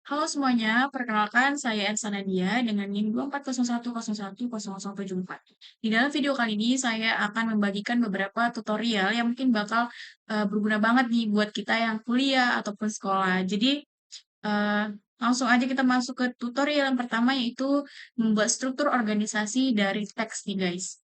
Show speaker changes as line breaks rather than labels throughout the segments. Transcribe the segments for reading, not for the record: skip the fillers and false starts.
Halo semuanya, perkenalkan saya Elsa Nadia dengan NIM 24010101074. Di dalam video kali ini saya akan membagikan beberapa tutorial yang mungkin bakal berguna banget nih buat kita yang kuliah ataupun sekolah. Jadi eh, langsung aja kita masuk ke tutorial yang pertama yaitu membuat struktur organisasi dari teks nih guys.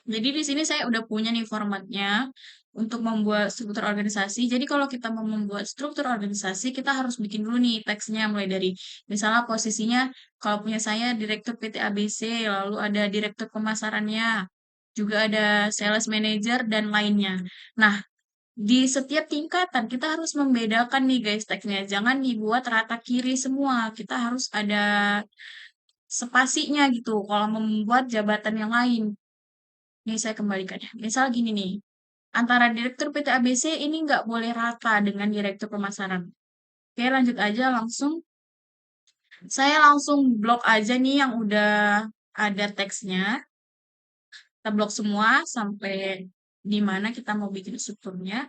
Jadi di sini saya udah punya nih formatnya untuk membuat struktur organisasi. Jadi kalau kita mau membuat struktur organisasi, kita harus bikin dulu nih teksnya mulai dari misalnya posisinya kalau punya saya Direktur PT ABC, lalu ada Direktur Pemasarannya, juga ada Sales Manager dan lainnya. Nah, di setiap tingkatan kita harus membedakan nih guys teksnya. Jangan dibuat rata kiri semua. Kita harus ada spasinya gitu kalau membuat jabatan yang lain. Ini saya kembalikan ya. Misal gini nih, antara direktur PT ABC ini nggak boleh rata dengan direktur pemasaran. Oke, lanjut aja langsung. Saya langsung blok aja nih yang udah ada teksnya. Kita blok semua sampai di mana kita mau bikin strukturnya.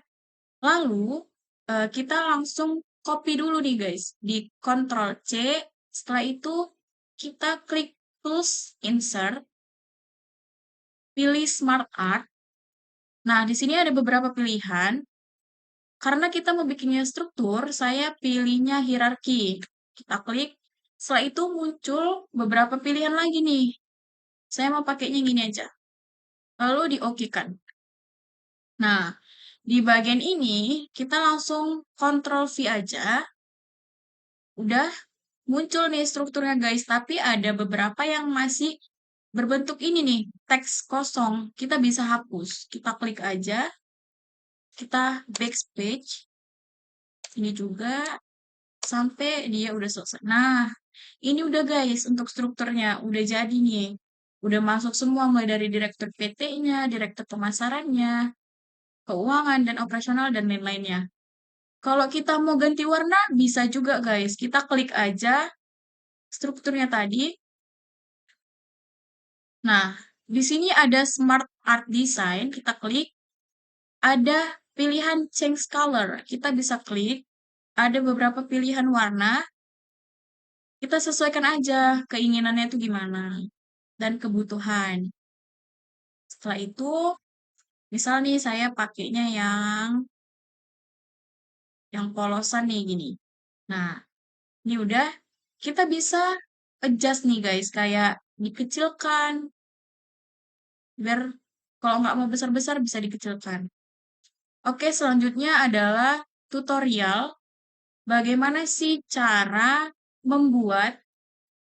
Lalu, kita langsung copy dulu nih guys. Di Ctrl C. Setelah itu, kita klik Tools, Insert, pilih Smart Art. Nah, di sini ada beberapa pilihan. Karena kita mau bikinnya struktur, saya pilihnya hierarki. Kita klik, setelah itu muncul beberapa pilihan lagi nih. Saya mau pakainya gini aja. Lalu di-OK-kan. Nah, di bagian ini kita langsung Ctrl V aja. Udah muncul nih strukturnya guys, tapi ada beberapa yang masih berbentuk ini nih, teks kosong. Kita bisa hapus. Kita klik aja, kita backspace. Ini juga sampai dia udah selesai. Nah, ini udah guys untuk strukturnya, udah jadi nih. Udah masuk semua mulai dari direktur PT-nya, direktur pemasarannya, keuangan dan operasional dan lain-lainnya. Kalau kita mau ganti warna bisa juga guys. Kita klik aja strukturnya tadi. Nah, di sini ada Smart Art Design, kita klik. Ada pilihan Change Color, kita bisa klik. Ada beberapa pilihan warna, kita sesuaikan aja keinginannya itu gimana dan kebutuhan. Setelah itu, misal nih saya pakainya yang polosan nih gini. Nah, ini udah kita bisa adjust nih guys, kayak dikecilkan biar kalau nggak mau besar-besar bisa dikecilkan. Oke, selanjutnya adalah tutorial bagaimana sih cara membuat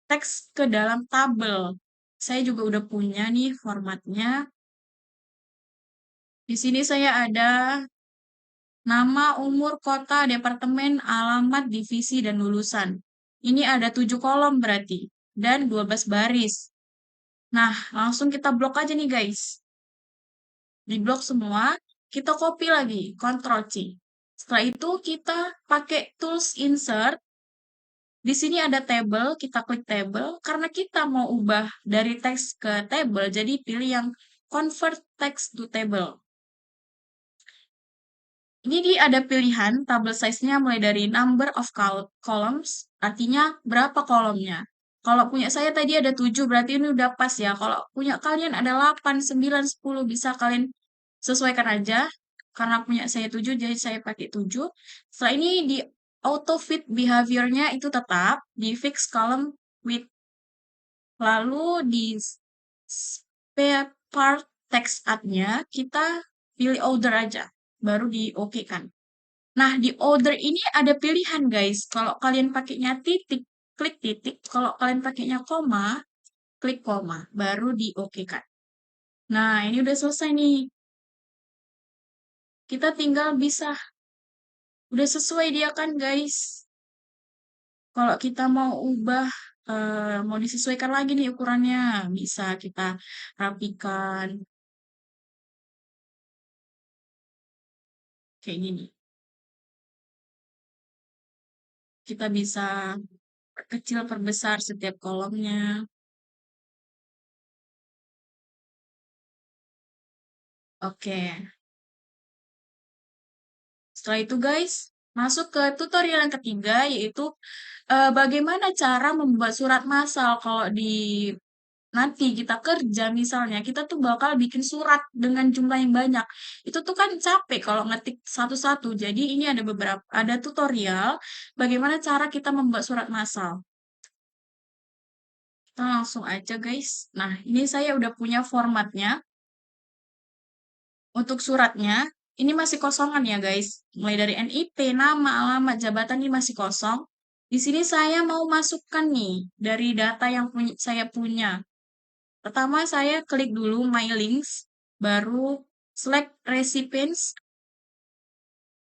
teks ke dalam tabel. Saya juga udah punya nih formatnya. Di sini saya ada nama, umur, kota, departemen, alamat, divisi, dan lulusan. Ini ada 7 kolom berarti. Dan 12 baris. Nah, langsung kita blok aja nih guys. Di blok semua, kita copy lagi. Ctrl C. Setelah itu kita pakai tools insert. Di sini ada table, kita klik table. Karena kita mau ubah dari teks ke table, jadi pilih yang convert text to table. Jadi ada pilihan tabel size-nya mulai dari number of columns, artinya berapa kolomnya. Kalau punya saya tadi ada 7, berarti ini udah pas ya. Kalau punya kalian ada 8, 9, 10, bisa kalian sesuaikan aja. Karena punya saya 7, jadi saya pakai 7. Setelah ini di auto fit behavior-nya itu tetap, di fix column width. Lalu di spare part text art-nya, kita pilih order aja. Baru di OK kan. Nah, di order ini ada pilihan guys. Kalau kalian pakainya titik, klik titik. Kalau kalian pakainya koma, klik koma. Baru di OK kan. Nah, ini udah selesai nih. Kita tinggal bisa. Udah sesuai dia kan guys. Kalau kita mau ubah, mau disesuaikan lagi nih ukurannya. Bisa kita rapikan. Kayak gini. Kita bisa perkecil, perbesar setiap kolomnya. Oke. Setelah itu guys, Masuk ke tutorial yang ketiga, yaitu bagaimana cara membuat surat massal. Kalau di nanti kita kerja misalnya, kita tuh bakal bikin surat dengan jumlah yang banyak. Itu tuh kan capek kalau ngetik satu-satu. Jadi ini ada tutorial bagaimana cara kita membuat surat massal. Kita langsung aja guys. Nah, ini saya udah punya formatnya. Untuk suratnya, ini masih kosongan ya guys. Mulai dari NIP, nama, alamat, jabatan ini masih kosong. Di sini saya mau masukkan nih dari data yang saya punya. Pertama saya klik dulu My Links, baru select Recipients,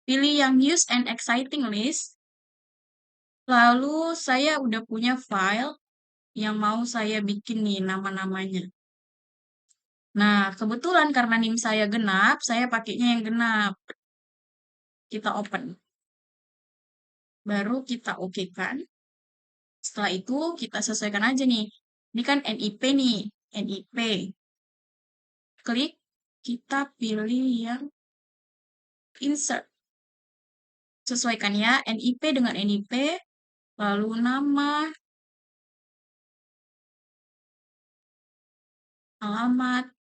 pilih yang Use and Exciting List, lalu saya udah punya file yang mau saya bikin nih nama-namanya. Nah, kebetulan karena NIM saya genap, saya pakainya yang genap. Kita open. Baru kita oke-kan. Setelah itu kita sesuaikan aja nih. Ini kan NIP nih, NIP. Klik, kita pilih yang insert. Sesuaikan ya, NIP dengan NIP, lalu nama, alamat,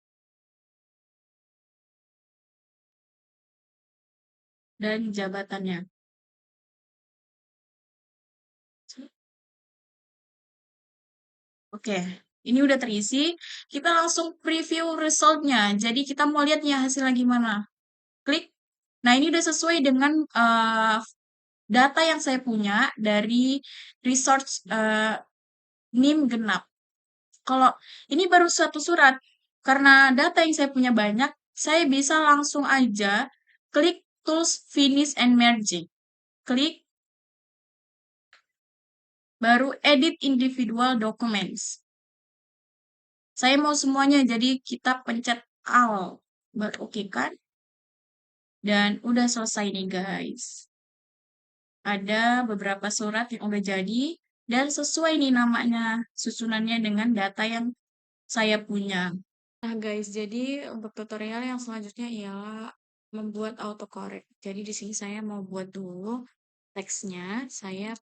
dan jabatannya. Oke, ini udah terisi. Kita langsung preview resultnya. Jadi kita mau lihat ya hasilnya gimana. Klik. Nah, ini udah sesuai dengan data yang saya punya dari resource NIM genap. Kalau ini baru satu surat, karena data yang saya punya banyak, saya bisa langsung aja klik Tools, Finish, and Merging. Klik, baru Edit Individual Documents. Saya mau semuanya, jadi kita pencet All. Baru oke kan? Dan udah selesai nih guys. Ada beberapa surat yang udah jadi, dan sesuai nih namanya, susunannya dengan data yang saya punya. Nah guys, jadi untuk tutorial yang selanjutnya ialah membuat autocorrect. Jadi di sini saya mau buat dulu teksnya. Saya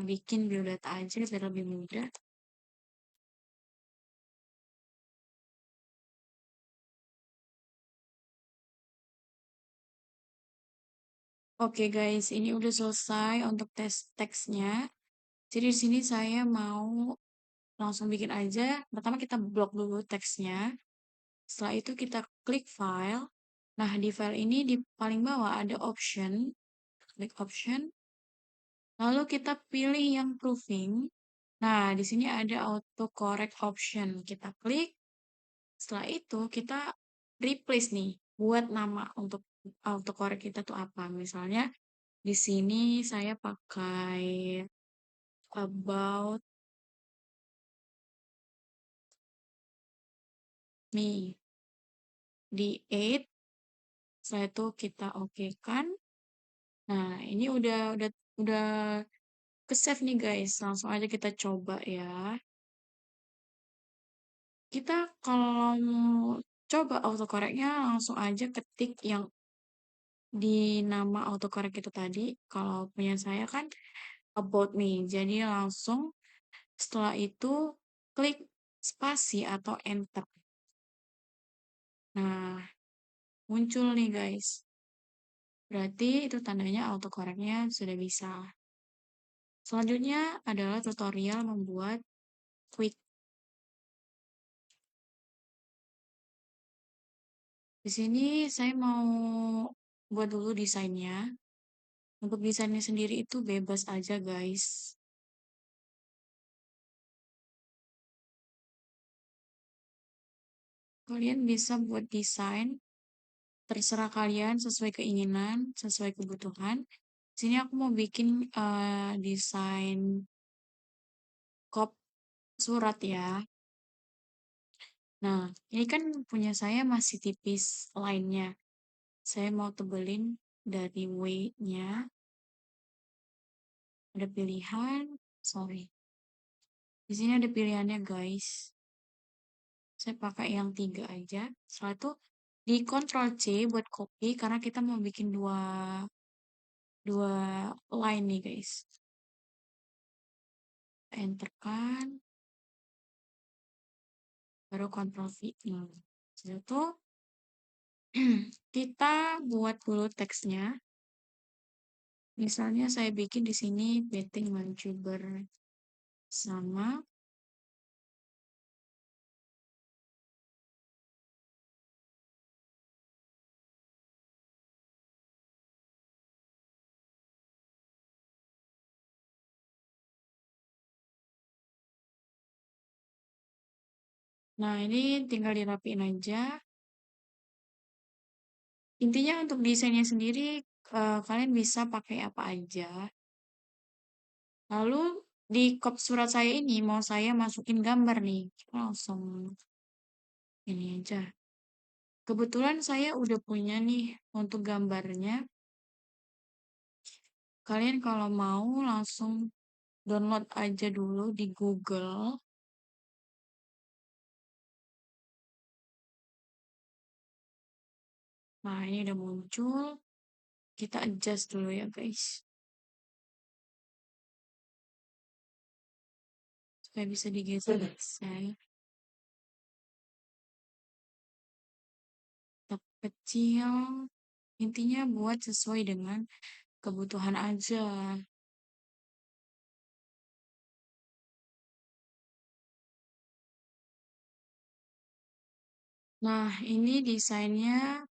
bikin biodata aja biar lebih mudah. Oke guys, ini udah selesai untuk tes teksnya. Jadi di sini saya mau langsung bikin aja. Pertama kita blok dulu teksnya. Setelah itu kita klik file. Nah, di file ini di paling bawah ada option. Klik option. Lalu kita pilih yang proofing. Nah, di sini ada autocorrect option. Kita klik. Setelah itu kita replace nih. Buat nama untuk autocorrect kita tuh apa. Misalnya di sini saya pakai about me. Di 8. Setelah itu kita oke kan. Nah, ini udah ke save nih guys. Langsung aja kita coba ya. Kita kalau mau coba autocorrectnya langsung aja ketik yang di nama autocorrect itu tadi. Kalau punya saya kan about me. Jadi langsung setelah itu klik spasi atau enter. Nah, muncul nih guys. Berarti itu tandanya autocorrectnya sudah bisa. Selanjutnya adalah tutorial membuat quick. Di sini saya mau buat dulu desainnya. Untuk desainnya sendiri itu bebas aja guys. Kalian bisa buat desain, terserah kalian sesuai keinginan, sesuai kebutuhan. Sini aku mau bikin desain kop surat ya. Nah, ini kan punya saya masih tipis line-nya. Saya mau tebelin dari weight-nya. Ada pilihan, sorry. Di sini ada pilihannya guys. Saya pakai yang 3 aja. Setelah itu Di Ctrl C buat copy karena kita mau bikin dua line nih guys. Enter kan, baru Ctrl V. Nah, itu kita buat dulu teksnya. Misalnya saya bikin di sini betting maju bersama. Nah, ini tinggal dirapiin aja. Intinya untuk desainnya sendiri, kalian bisa pakai apa aja. Lalu di kop surat saya ini mau saya masukin gambar nih. Kita langsung ini aja. Kebetulan saya udah punya nih untuk gambarnya. Kalian kalau mau langsung download aja dulu di Google. Nah, ini udah muncul. Kita adjust dulu ya, guys. Supaya bisa digeser. Saya tetap kecil. Intinya buat sesuai dengan kebutuhan aja. Nah, ini desainnya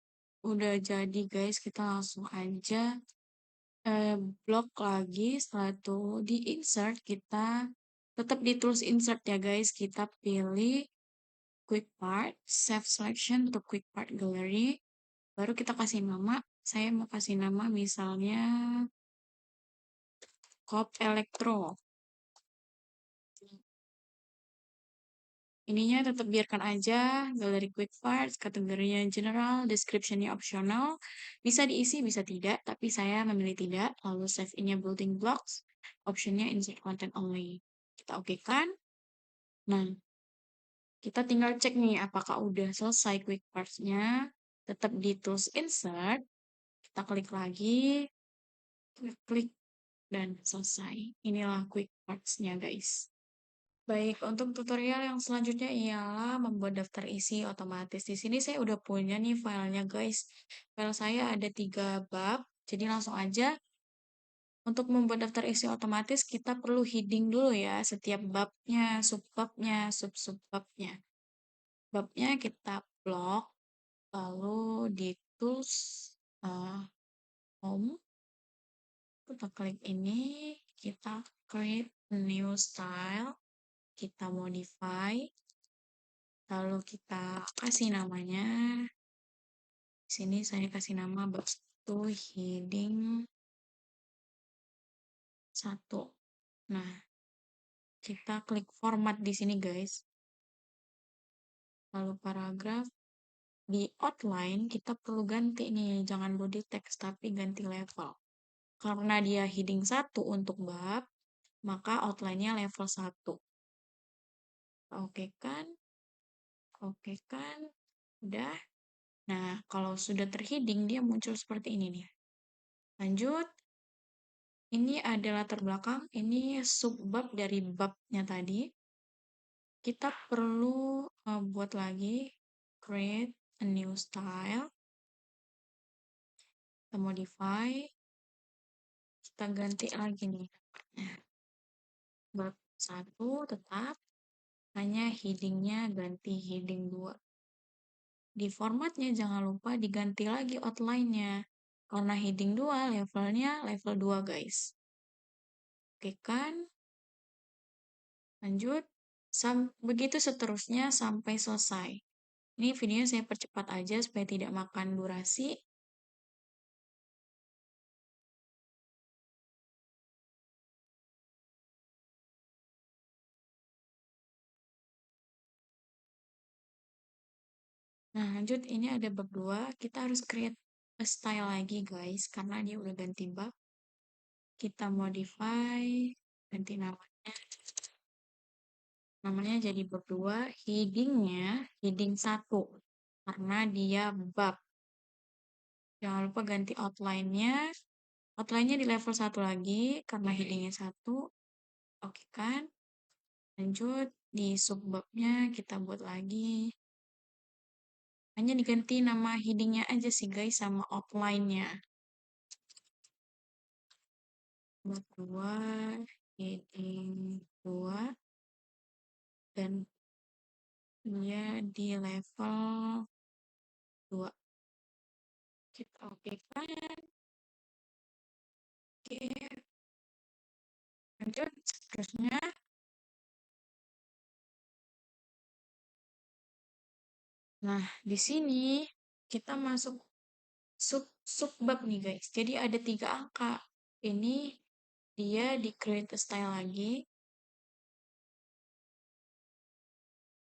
udah jadi, guys. Kita langsung aja blok lagi. Setelah itu di insert, kita tetap di tools insert ya, guys. Kita pilih quick part, save selection untuk quick part gallery. Baru kita kasih nama. Saya mau kasih nama misalnya Cop Electro. Ininya tetap biarkan aja, galeri quick parts, kategorinya general, description-nya optional. Bisa diisi, bisa tidak, tapi saya memilih tidak. Lalu save in building blocks, optionnya insert content only. Kita oke kan? Nah, kita tinggal cek nih apakah udah selesai quick parts-nya. Tetap di tools insert, kita klik lagi, klik, dan selesai. Inilah quick parts-nya guys. Baik, untuk tutorial yang selanjutnya ialah membuat daftar isi otomatis. Di sini saya udah punya nih filenya guys. File saya ada 3 bab, jadi langsung aja. Untuk membuat daftar isi otomatis, kita perlu heading dulu ya, setiap babnya, subbabnya, sub-subbabnya. Babnya kita blok, lalu di tools home, kita klik ini, kita create new style, kita modify, lalu kita kasih namanya. Di sini saya kasih nama bab 1 heading 1. Nah, kita klik format di sini guys. Lalu paragraf di outline kita perlu ganti nih, jangan body text tapi ganti level. Karena dia heading 1 untuk bab, maka outline-nya level 1. Oke kan? Oke kan? Udah. Nah, kalau sudah terheading, dia muncul seperti ini nih. Lanjut. Ini ada latar belakang. Ini subbab dari babnya tadi. Kita perlu buat lagi. Create a new style. Kita modify. Kita ganti lagi nih. Bab 1 tetap. Hanya headingnya ganti heading 2. Di formatnya jangan lupa diganti lagi outline-nya. Karena heading 2 levelnya level 2 guys. Oke kan? Lanjut. Begitu seterusnya sampai selesai. Ini videonya saya percepat aja supaya tidak makan durasi. Nah, lanjut ini ada bab 2. Kita harus create a style lagi guys, karena dia udah ganti bab. Kita modify, ganti namanya. Namanya jadi bab 2, headingnya heading 1. karena dia bab. Jangan lupa ganti outline-nya. Outline-nya di level 1 lagi karena heading-nya 1. Oke kan? Lanjut di subbabnya kita buat lagi. Hanya diganti nama heading-nya aja sih guys sama outline-nya. Bab 2, heading 2, dan dia di level 2. Kita oke kan? Oke, lanjut seterusnya. Nah, di sini kita masuk subbab nih guys. Jadi ada 3 angka. Ini dia di create a style lagi.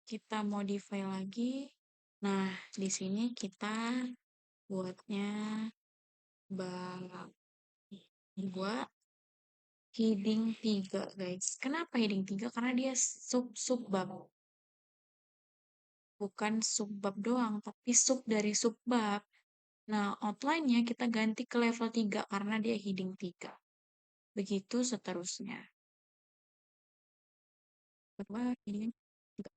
Kita modify lagi. Nah, di sini kita buatnya buat heading 3 guys. Kenapa heading 3? Karena dia subbab. Bukan subbab doang, tapi sub dari subbab. Nah, outline-nya kita ganti ke level 3 karena dia heading 3. Begitu seterusnya. Kedua, heading 3.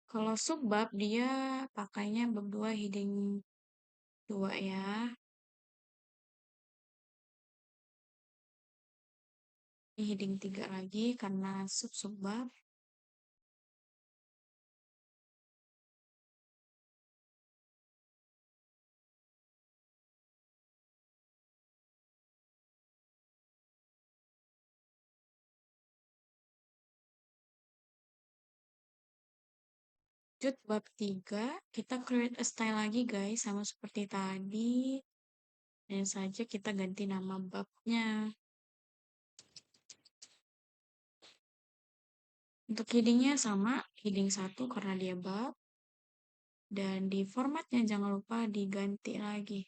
Kalau subbab dia pakainya bab 2 heading 2 ya. Ini heading 3 lagi karena subbab. Lanjut bab 3, kita create a style lagi guys, sama seperti tadi. Dan saja kita ganti nama babnya. Untuk headingnya sama, heading 1 karena dia bab. Dan di formatnya jangan lupa diganti lagi.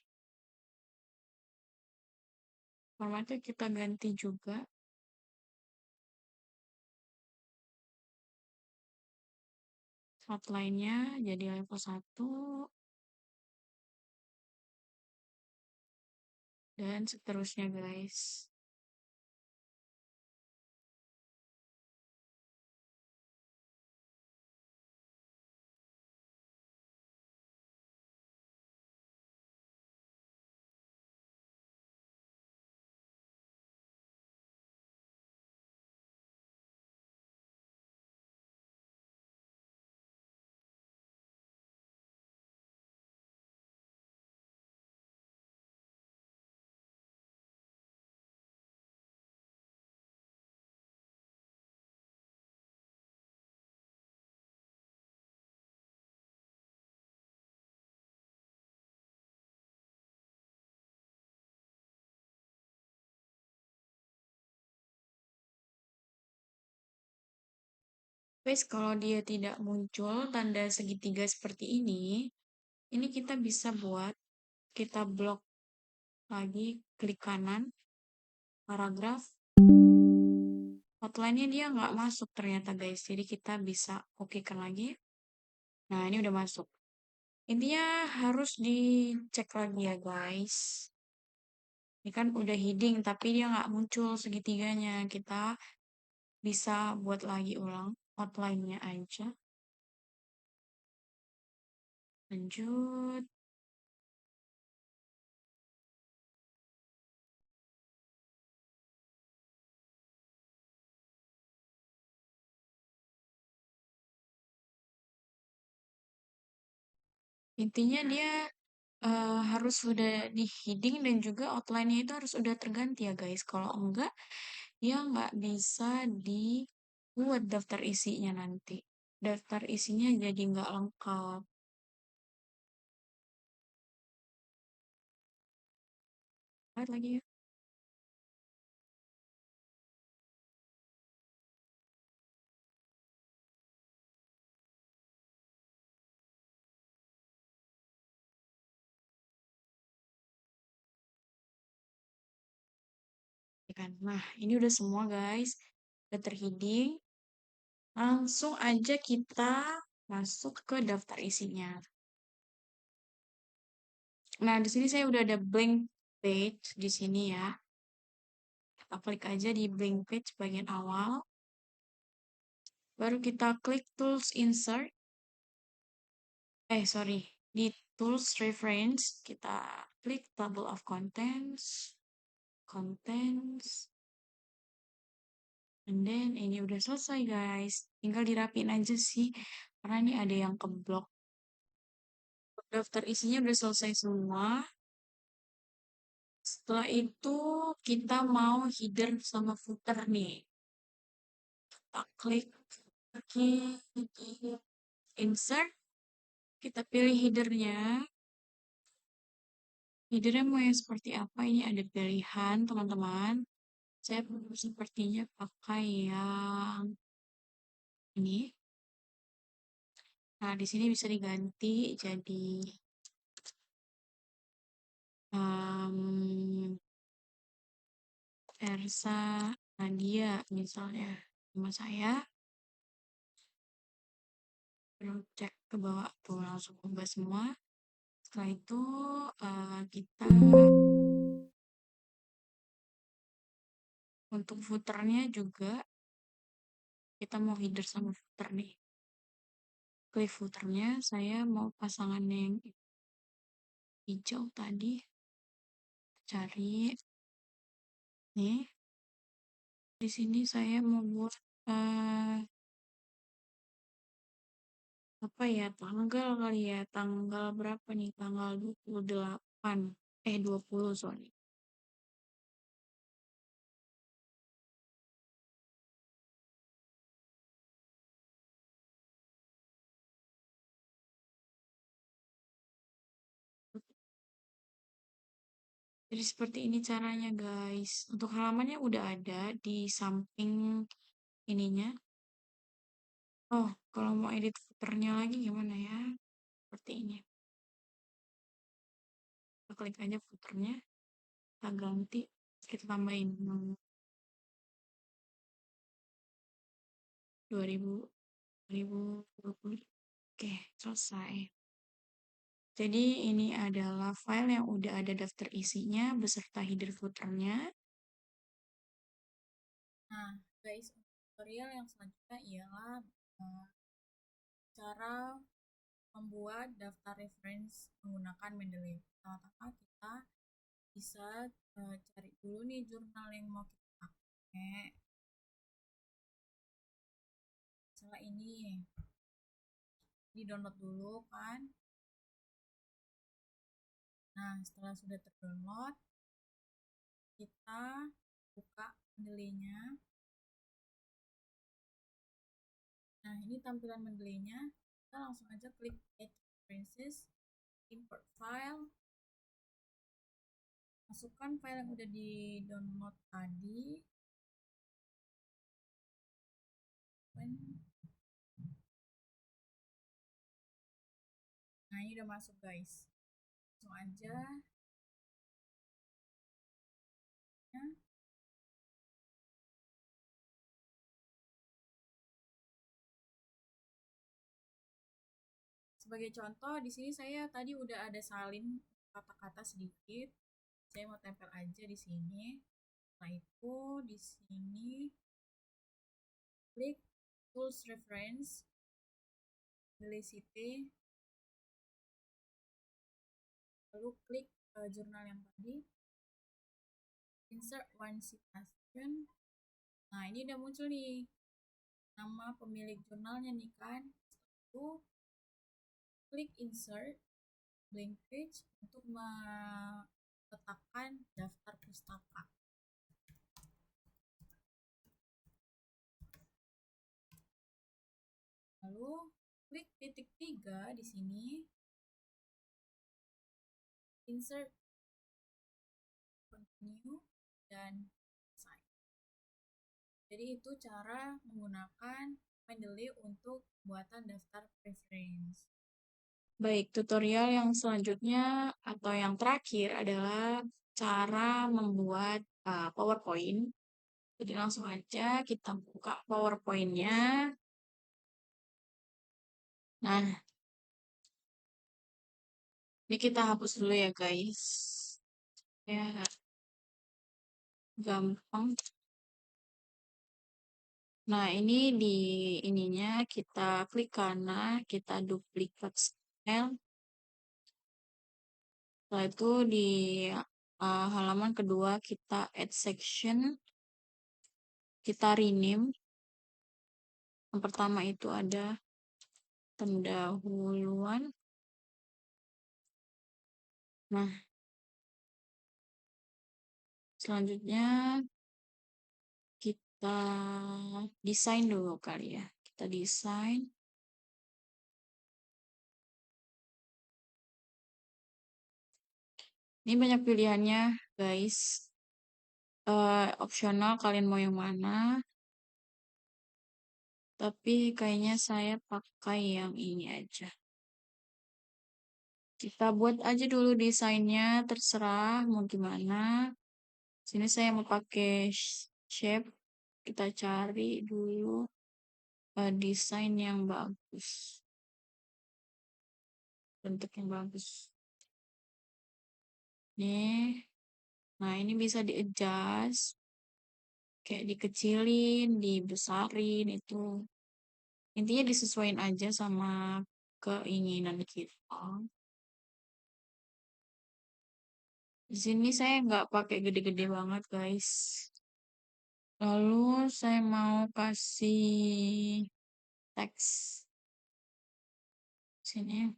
Formatnya kita ganti juga. Outline-nya jadi level 1. Dan seterusnya guys. Guys, kalau dia tidak muncul tanda segitiga seperti ini kita bisa buat, kita blok lagi, klik kanan, paragraf, outline-nya dia nggak masuk ternyata guys, jadi kita bisa oke kan lagi. Nah, ini udah masuk. Intinya harus dicek lagi ya guys. Ini kan udah heading, tapi dia nggak muncul segitiganya. Kita bisa buat lagi ulang outline-nya aja. Lanjut. Intinya dia harus sudah di heading dan juga outline-nya itu harus sudah terganti ya guys. Kalau enggak, dia nggak bisa dibuat daftar isinya nanti. Daftar isinya jadi nggak lengkap. Lihat lagi ya. kan. Nah, ini udah semua guys. Udah terhiding. Langsung aja kita masuk ke daftar isinya. Nah, di sini saya udah ada blank page di sini ya. Kita klik aja di blank page bagian awal. Baru kita klik tools insert. Sorry. Di tools reference, kita klik table of contents. Contents. And then ini udah selesai guys. Tinggal dirapin aja sih. Karena ini ada yang keblok. Daftar isinya udah selesai semua. Setelah itu kita mau header sama footer nih. Kita klik insert. Kita pilih headernya. Headernya mau yang seperti apa? Ini ada pilihan teman-teman. Saya sepertinya pakai yang ini. Nah, di sini bisa diganti jadi Ersa Nadia misalnya. Nama saya. Terus cek ke bawah tuh langsung ubah semua. Setelah itu kita untuk footernya juga kita mau header sama footer nih. Klik footernya, saya mau pasangan yang hijau tadi. Cari nih. Di sini saya mau buat apa ya, tanggal kali ya. Tanggal berapa nih? Tanggal 28. 20, sorry. Jadi seperti ini caranya guys. Untuk halamannya udah ada di samping ininya. Oh, kalau mau edit footernya lagi gimana ya? Seperti ini. Kita klik aja footernya. Kita ganti. Kita tambahin 2020. Oke, selesai. Jadi ini adalah file yang udah ada daftar isinya beserta header footernya.
Nah, guys, tutorial yang selanjutnya ialah cara membuat daftar reference menggunakan Mendeley. Pertama-tama kita bisa cari dulu nih jurnal yang mau kita pakai. Setelah ini di-download dulu kan. Nah, setelah sudah terdownload, kita buka Mendeley-nya. Nah, ini tampilan Mendeley-nya. Kita langsung aja klik Add References, Import File, masukkan file yang udah di-download tadi. Nah, ini udah masuk guys. Langsung aja. Sebagai contoh, di sini saya tadi udah ada salin kata-kata sedikit. Saya mau tempel aja di sini. Setelah itu di sini klik Tools Reference, Velocity, lalu klik jurnal yang tadi, Insert One Citation. Nah, ini udah muncul nih nama pemilik jurnalnya nih kan. Setelah itu klik Insert Blank Page untuk meletakkan daftar pustaka. Lalu klik titik 3 di sini, insert, continue, dan sign. Jadi itu cara menggunakan Mendeley untuk pembuatan daftar preference.
Baik, tutorial yang selanjutnya atau yang terakhir adalah cara membuat PowerPoint. Jadi langsung aja kita buka PowerPoint-nya. Nah, ini kita hapus dulu ya guys. Ya, gampang. Nah, ini di ininya kita klik kanan, kita duplikat style. Setelah itu di halaman kedua kita add section, kita rename. Yang pertama itu ada pendahuluan. Nah, selanjutnya kita desain dulu kali ya. Kita desain. Ini banyak pilihannya, guys. Opsional kalian mau yang mana. Tapi kayaknya saya pakai yang ini aja. Kita buat aja dulu desainnya, terserah mau gimana. Sini saya mau pakai shape. Kita cari dulu desain yang bagus. Bentuk yang bagus. Nih. Nah, ini bisa di-adjust. Kayak dikecilin, dibesarin itu. Intinya disesuaikan aja sama keinginan kita. Di sini saya nggak pakai gede-gede banget, guys. Lalu saya mau kasih teks. Sini.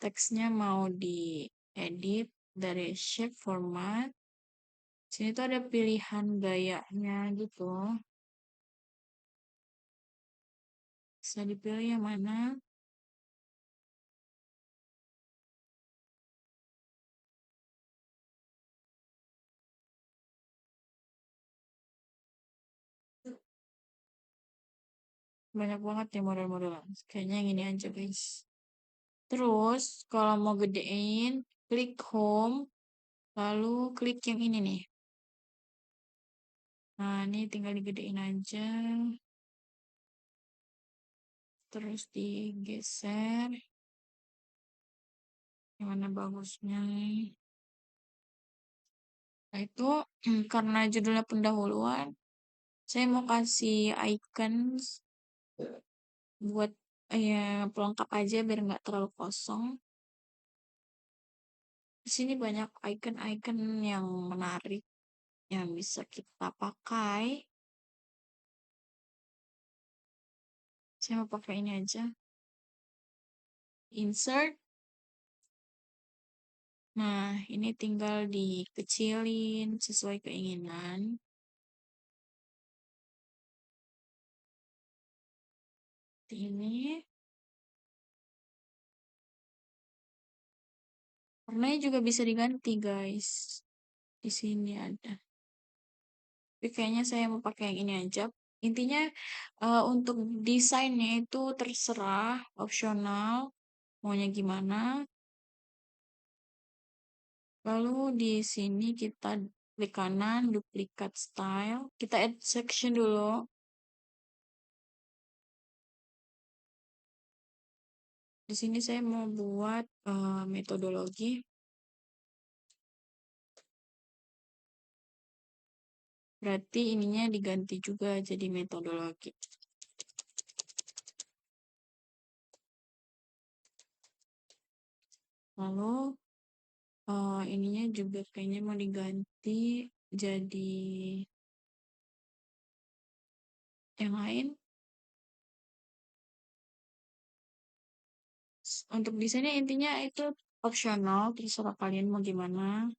Teksnya mau diedit dari shape format. Sini tuh ada pilihan gayanya gitu. Bisa dipilih yang mana. Banyak banget ya model-modelan. Kayaknya yang ini aja, guys. Terus, kalau mau gedein, klik home. Lalu klik yang ini nih. Nah, ini tinggal digedein aja. Terus digeser. Yang mana bagusnya. Nah, itu karena judulnya pendahuluan, saya mau kasih icons buat pelengkap aja biar nggak terlalu kosong. Di sini banyak icon-icon yang menarik yang bisa kita pakai. Saya mau pakai ini aja. Insert. Nah, ini tinggal dikecilin sesuai keinginan. Ini. Warnanya juga bisa diganti, guys. Di sini ada. Tapi kayaknya saya mau pakai yang ini aja. Intinya untuk desainnya itu terserah, opsional, maunya gimana. Lalu di sini kita klik kanan, duplikat style. Kita add section dulu. Di sini saya mau buat metodologi. Berarti ininya diganti juga jadi metodologi. Lalu ininya juga kayaknya mau diganti jadi yang lain. Untuk desainnya intinya itu opsional, terserah kalian mau gimana.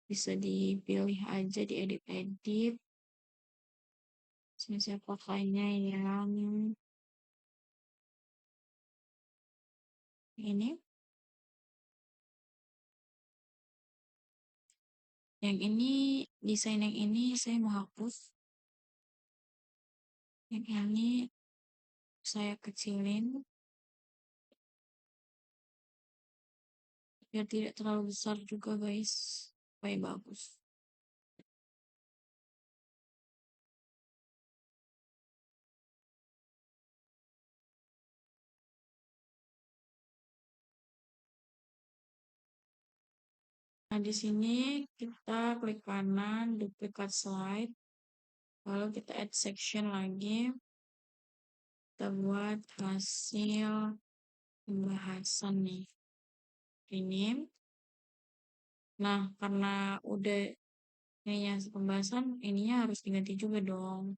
Bisa dipilih aja, diedit-edit. Sini saya pakainya yang ini. Yang ini, desain yang ini saya mau hapus. Yang ini saya kecilin. biar tidak terlalu besar juga guys, supaya bagus. Nah, di sini kita klik kanan, duplicate slide, lalu kita add section lagi, kita buat hasil pembahasan nih, rename. Nah, karena udah ininya pembahasan, ininya harus diganti juga dong.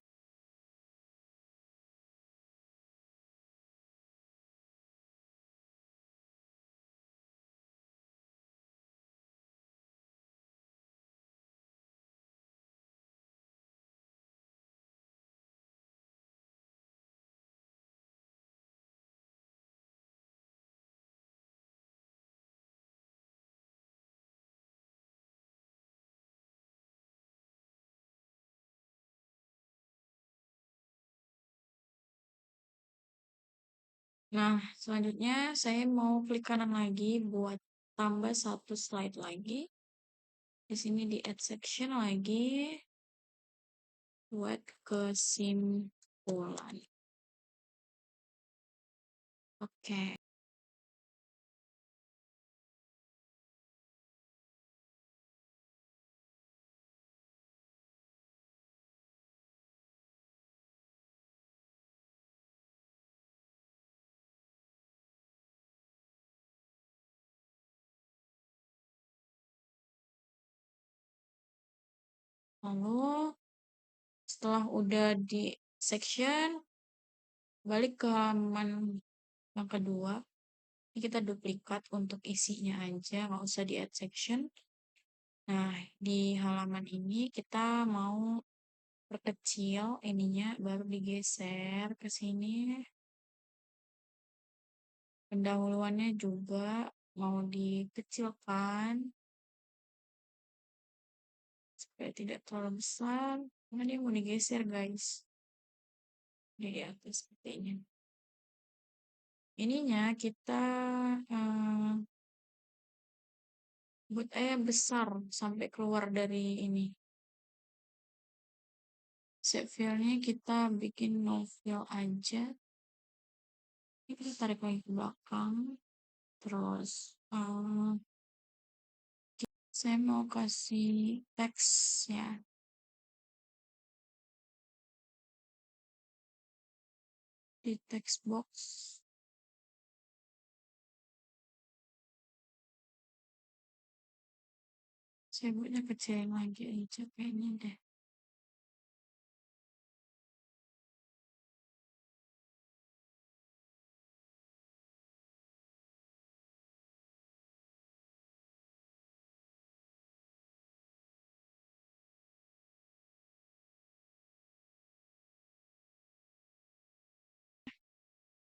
Nah, selanjutnya saya mau klik kanan lagi buat tambah satu slide lagi. Di sini di add section lagi buat kesimpulan. Oke. Lalu setelah udah di section, balik ke halaman yang kedua. Ini kita duplikat untuk isinya aja, nggak usah di add section. Nah, di halaman ini kita mau perkecil ininya, baru digeser ke sini. Pendahuluannya juga mau dikecilkan supaya tidak terlalu besar. Karena dia mau digeser guys. Jadi atas seperti ini. Ininya kita buat besar sampai keluar dari ini. Shape fill-nya kita bikin no fill aja. Ini kita tarik lagi ke belakang. Terus saya mau kasih teks ya. Di text box. Saya buatnya kecilin lagi aja kayaknya deh.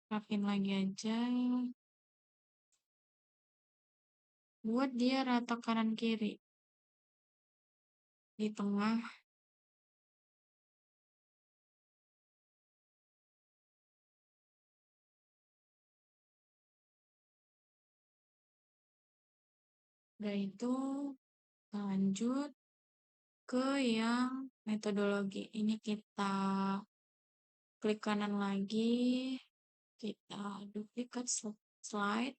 Rapin lagi aja. Buat dia rata kanan kiri. Di tengah. Udah itu lanjut ke yang metodologi. Ini kita klik kanan lagi. Kita duplikat slide.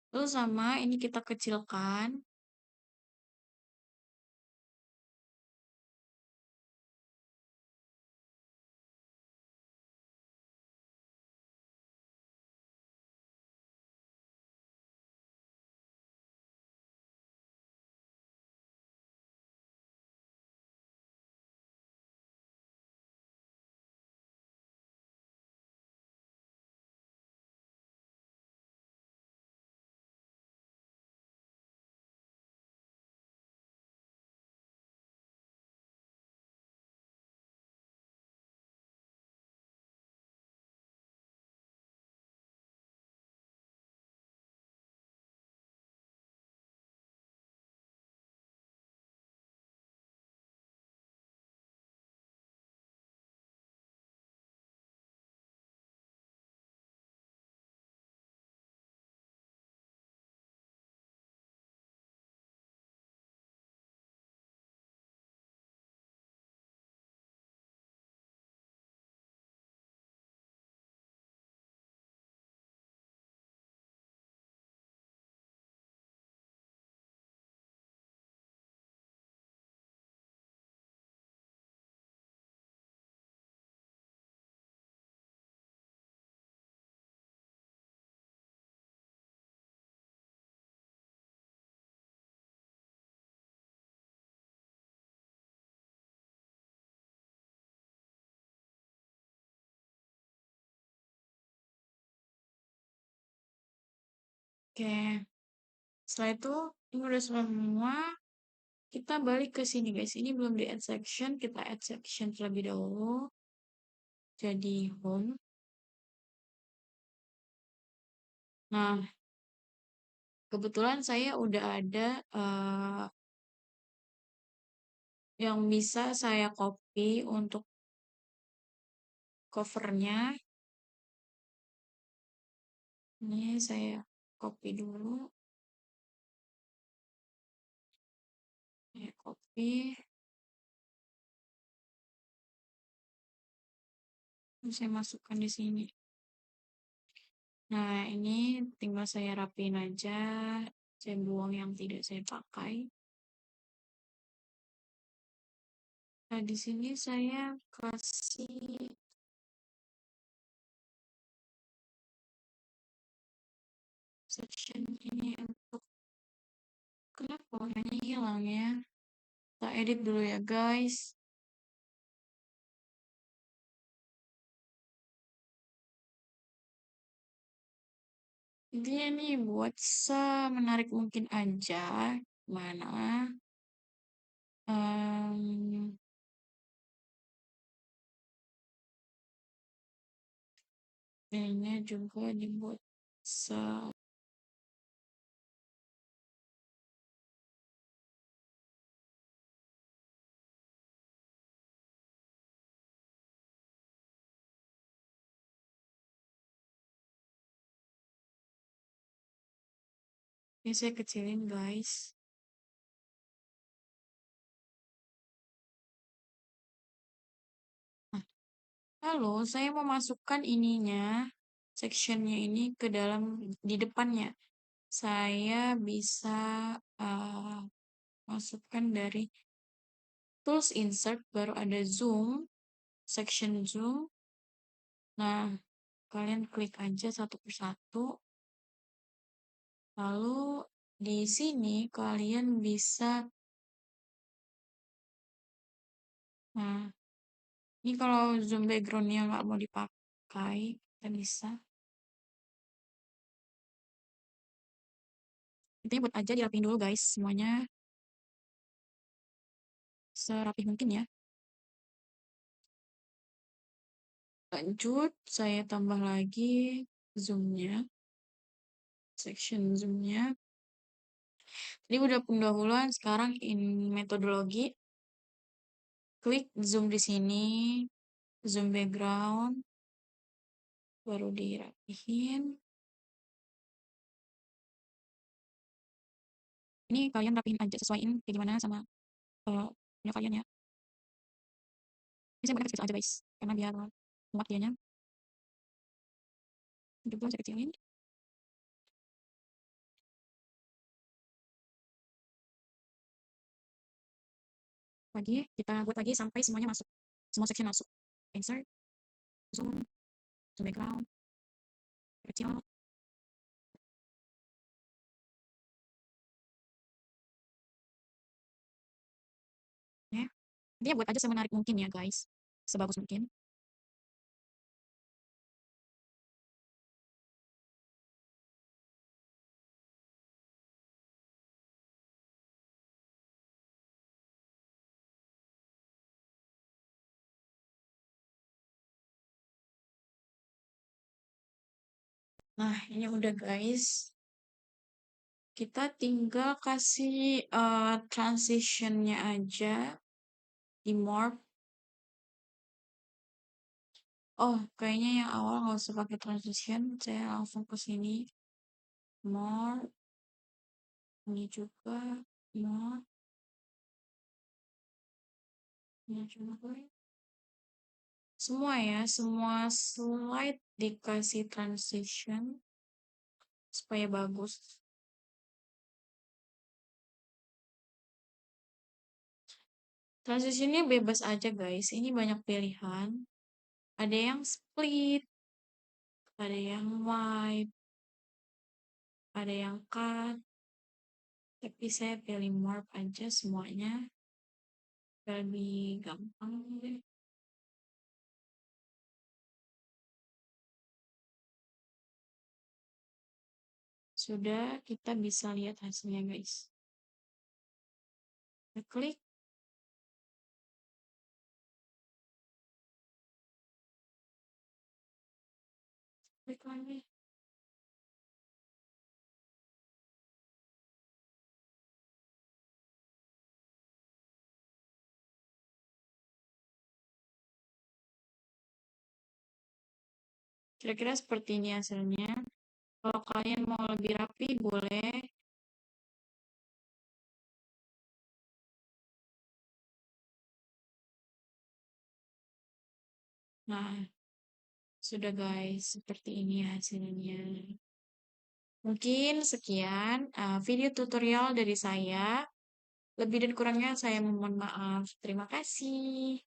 Lalu sama ini kita kecilkan. Oke, setelah itu ini udah semua. Kita balik ke sini guys. Ini belum di add section, kita add section terlebih dahulu. Jadi home. Nah, kebetulan saya udah ada yang bisa saya copy untuk covernya. Ini saya copy dulu. Saya copy. Saya masukkan di sini. Nah, ini tinggal saya rapiin aja. Saya buang yang tidak saya pakai. Nah, di sini saya kasih section ini untuk kenapa warnanya hilang ya? Kita edit dulu ya, guys. Intinya nih buat semenarik mungkin aja. Mana? Um, Ininya juga dibuat se ini saya kecilin, guys. Nah, lalu saya mau masukkan ininya, sectionnya ini ke dalam di depannya. Saya bisa masukkan dari tools insert, baru ada zoom, section zoom. Nah, kalian klik aja satu persatu. Lalu di sini kalian bisa, nah ini kalau zoom backgroundnya nggak mau dipakai, kita bisa. Intinya buat aja dirapiin dulu guys, semuanya serapih mungkin ya. Lanjut, saya tambah lagi zoomnya, section zoomnya. Tadi udah pendahuluan, sekarang in metodologi. Klik zoom di sini, zoom background, baru dirapihin. Ini kalian rapihin aja, sesuaiin kayak gimana sama punya kalian ya. Ini saya buatnya kecil aja guys, karena biar muat dianya. Juga saya kecilin. Lagi, kita buat lagi sampai semuanya masuk. Semua section masuk. Insert, zoom, zoom background, kecil. Ya. Intinya buat aja semenarik mungkin ya guys. Sebagus mungkin. Nah, ini udah guys. Kita tinggal kasih transitionnya aja di morph. Oh, kayaknya yang awal nggak usah pakai transition. Saya langsung ke sini. Morph. Ini juga. Morph. Ini juga. Semua ya, semua slide dikasih transition supaya bagus. Transitionnya bebas aja guys. Ini banyak pilihan. Ada yang split, ada yang wipe, ada yang cut. Tapi saya pilih morph aja semuanya. Lebih gampang deh. Sudah, kita bisa lihat hasilnya, guys. Kita klik. Klik lagi. Kira-kira seperti ini hasilnya. Kalau kalian mau lebih rapi, boleh. Nah, sudah guys, seperti ini hasilnya. Mungkin sekian video tutorial dari saya. Lebih dan kurangnya saya mohon maaf. Terima kasih.